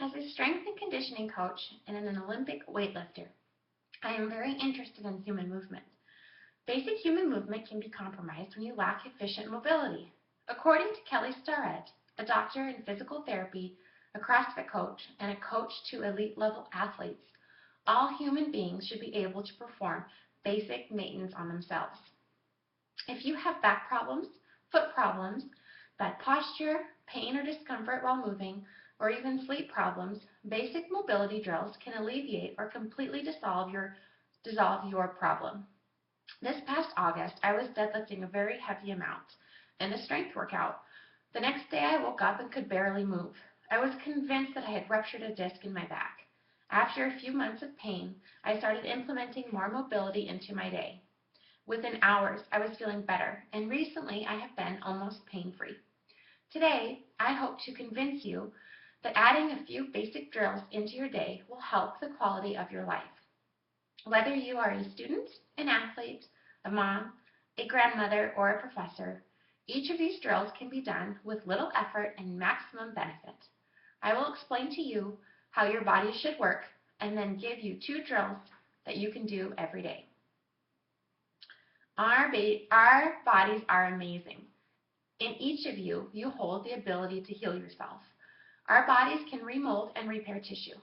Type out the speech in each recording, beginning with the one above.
As a strength and conditioning coach and an Olympic weightlifter, I am very interested in human movement. Basic human movement can be compromised when you lack efficient mobility. According to Kelly Starrett, a doctor in physical therapy, a CrossFit coach, and a coach to elite level athletes, all human beings should be able to perform basic maintenance on themselves. If you have back problems, foot problems, bad posture, pain or discomfort while moving, or even sleep problems, basic mobility drills can alleviate or completely dissolve your problem. This past August, I was deadlifting a very heavy amount in a strength workout. The next day, I woke up and could barely move. I was convinced that I had ruptured a disc in my back. After a few months of pain, I started implementing more mobility into my day. Within hours, I was feeling better, and recently I have been almost pain-free. Today, I hope to convince you that adding a few basic drills into your day will help the quality of your life. Whether you are a student, an athlete, a mom, a grandmother, or a professor, each of these drills can be done with little effort and maximum benefit. I will explain to you how your body should work and then give you 2 drills that you can do every day. Our bodies are amazing. In each of you, you hold the ability to heal yourself. Our bodies can remold and repair tissue.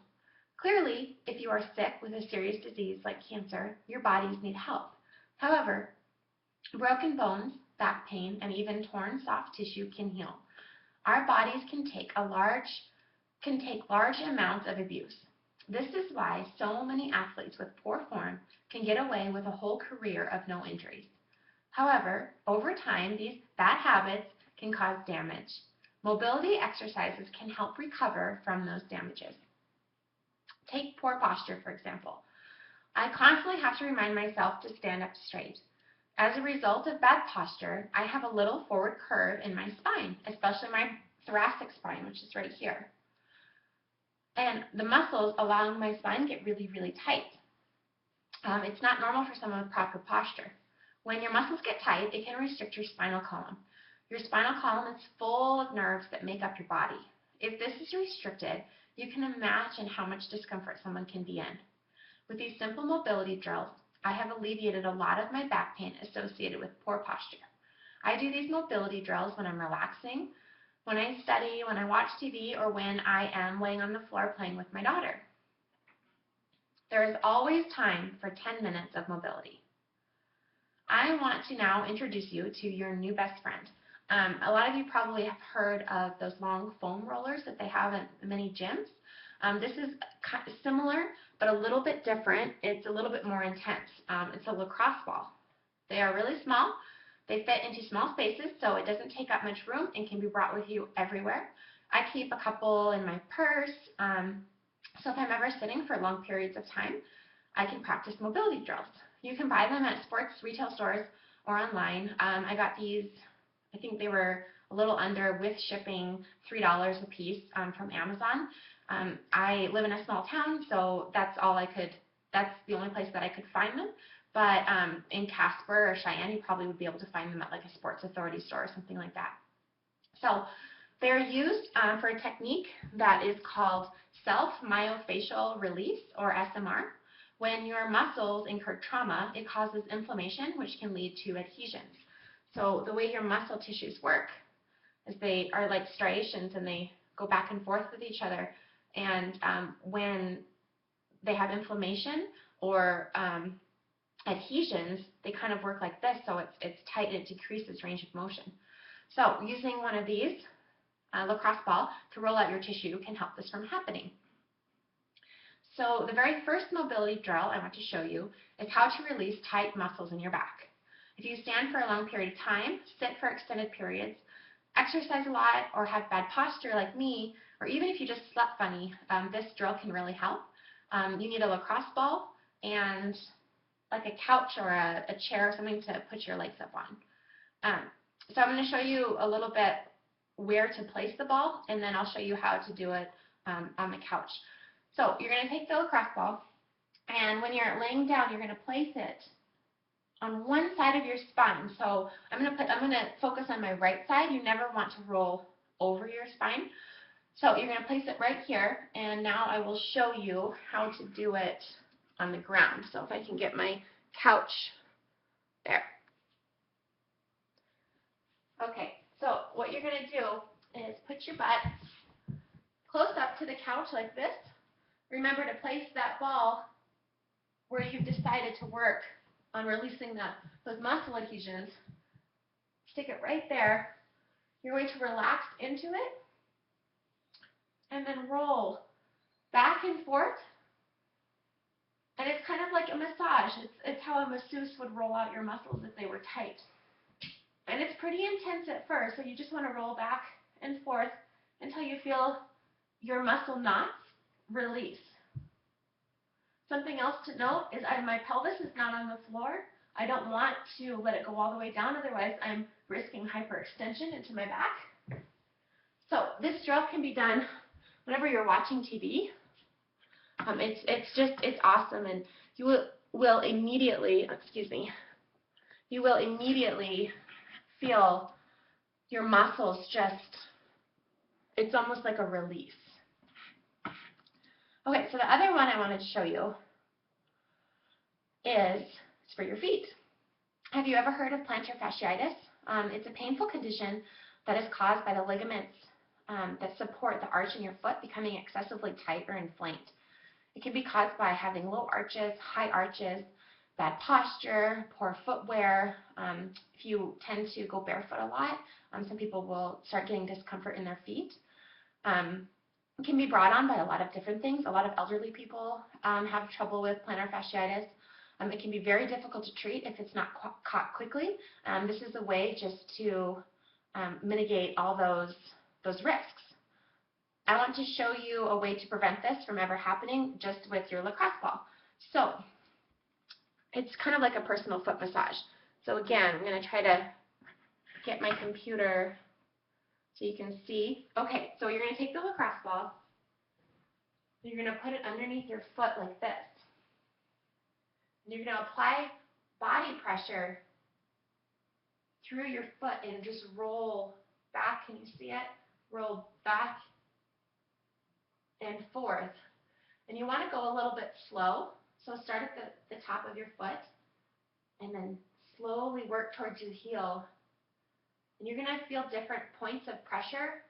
Clearly, if you are sick with a serious disease like cancer, your bodies need help. However, broken bones, back pain, and even torn soft tissue can heal. Our bodies can take large amounts of abuse. This is why so many athletes with poor form can get away with a whole career of no injuries. However, over time, these bad habits can cause damage. Mobility exercises can help recover from those damages. Take poor posture, for example. I constantly have to remind myself to stand up straight. As a result of bad posture, I have a little forward curve in my spine, especially my thoracic spine, which is right here. And the muscles along my spine get really, really tight. It's not normal for someone with proper posture. When your muscles get tight, it can restrict your spinal column. Your spinal column is full of nerves that make up your body. If this is restricted, you can imagine how much discomfort someone can be in. With these simple mobility drills, I have alleviated a lot of my back pain associated with poor posture. I do these mobility drills when I'm relaxing, when I study, when I watch TV, or when I am laying on the floor playing with my daughter. There is always time for 10 minutes of mobility. I want to now introduce you to your new best friend. A lot of you probably have heard of those long foam rollers that they have at many gyms. This is kind of similar, but a little bit different. It's a little bit more intense. It's a lacrosse ball. They are really small. They fit into small spaces, so it doesn't take up much room and can be brought with you everywhere. I keep a couple in my purse, so if I'm ever sitting for long periods of time, I can practice mobility drills. You can buy them at sports retail stores or online. I got these, I think they were a little under, with shipping, $3 a piece from Amazon. I live in a small town, so that's the only place that I could find them. But in Casper or Cheyenne, you probably would be able to find them at like a Sports Authority store or something like that. So they're used for a technique that is called self-myofascial release, or SMR. When your muscles incur trauma, it causes inflammation, which can lead to adhesions. So the way your muscle tissues work is they are like striations, and they go back and forth with each other. And when they have inflammation or adhesions, they kind of work like this, so it's tight and it decreases range of motion. So using one of these, lacrosse ball, to roll out your tissue can help this from happening. So the very first mobility drill I want to show you is how to release tight muscles in your back. If you stand for a long period of time, sit for extended periods, exercise a lot, or have bad posture like me, or even if you just slept funny, this drill can really help. You need a lacrosse ball and like a couch or a chair or something to put your legs up on. So I'm going to show you a little bit where to place the ball, and then I'll show you how to do it on the couch. So you're going to take the lacrosse ball, and when you're laying down, you're going to place it on one side of your spine. So I'm going to focus on my right side. You never want to roll over your spine. So you're going to place it right here, and now I will show you how to do it on the ground. So if I can get my couch there. Okay, so what you're going to do is put your butt close up to the couch like this. Remember to place that ball where you've decided to work on releasing those muscle adhesions. Stick it right there. You're going to relax into it and then roll back and forth. And it's kind of like a massage. It's how a masseuse would roll out your muscles if they were tight. And it's pretty intense at first, so you just want to roll back and forth until you feel your muscle knots release. Something else to note is my pelvis is not on the floor. I don't want to let it go all the way down, otherwise I'm risking hyperextension into my back. So this drill can be done whenever you're watching TV. It's awesome, and you will immediately, you will immediately feel your muscles it's almost like a release. Okay, so the other one I wanted to show you is for your feet. Have you ever heard of plantar fasciitis? It's a painful condition that is caused by the ligaments that support the arch in your foot becoming excessively tight or inflamed. It can be caused by having low arches, high arches, bad posture, poor footwear. If you tend to go barefoot a lot, some people will start getting discomfort in their feet. It can be brought on by a lot of different things. A lot of elderly people have trouble with plantar fasciitis. It can be very difficult to treat if it's not caught quickly. This is a way just to mitigate all those risks. I want to show you a way to prevent this from ever happening just with your lacrosse ball. So it's kind of like a personal foot massage. So again, I'm going to try to get my computer so you can see. Okay, so you're going to take the lacrosse ball, and you're going to put it underneath your foot like this. And you're going to apply body pressure through your foot and just roll back. Can you see it? Roll back and forth. And you want to go a little bit slow. So start at the top of your foot and then slowly work towards your heel. And you're going to feel different points of pressure.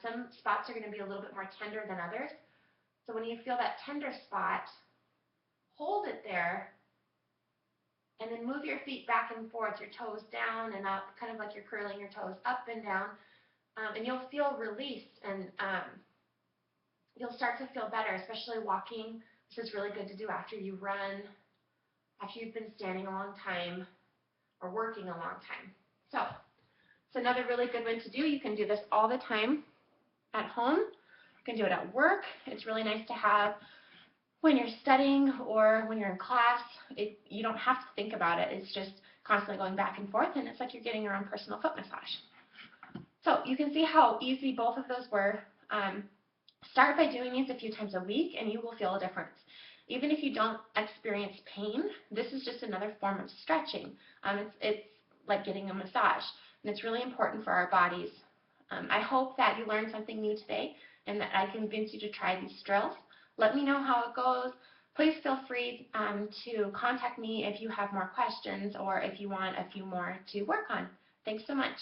Some spots are going to be a little bit more tender than others. So when you feel that tender spot, hold it there and then move your feet back and forth, your toes down and up, kind of like you're curling your toes up and down. And you'll feel released and you'll start to feel better, especially walking. This is really good to do after you run, after you've been standing a long time or working a long time. So it's another really good one to do. You can do this all the time at home. You can do it at work. It's really nice to have when you're studying or when you're in class. You don't have to think about it. It's just constantly going back and forth, and it's like you're getting your own personal foot massage. So you can see how easy both of those were. Start by doing these a few times a week, and you will feel a difference. Even if you don't experience pain, this is just another form of stretching. It's like getting a massage, and it's really important for our bodies. I hope that you learned something new today and that I convinced you to try these drills. Let me know how it goes. Please feel free to contact me if you have more questions or if you want a few more to work on. Thanks so much.